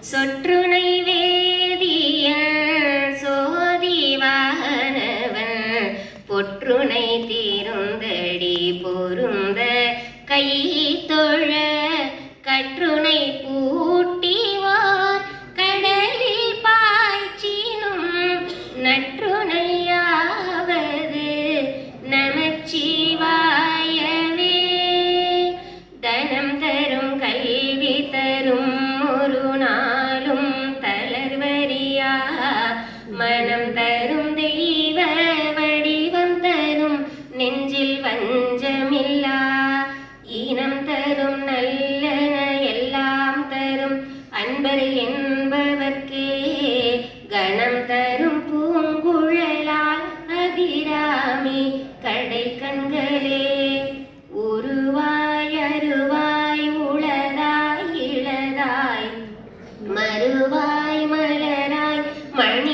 சொற்றுனை வேதியன் சோதிவானவன் பொற்றுனை தீருந்தடி பொருந்த கை தொழ கற்றுனை பூட்டிவார் கடலில் பாய்ச்சினும் நற்றுணையாவது நமச்சிவாயவே. தனம் தரும் கல்வி தரும் ஒரு நாளும் தளர்வரியா மனம் தரும் தெய்வ வடிவம் தரும் நெஞ்சில் வஞ்சமில்லா ஈனம் தரும் நல்லன எல்லாம் தரும் அன்பர் என்பவர்க்கே கணம் தரும் பூங்குழலால் அபிராமி கடை கண்களே. உருவாய் அருவாய் உளதாய் இளதாய் மறுவாய் மலராய் மணி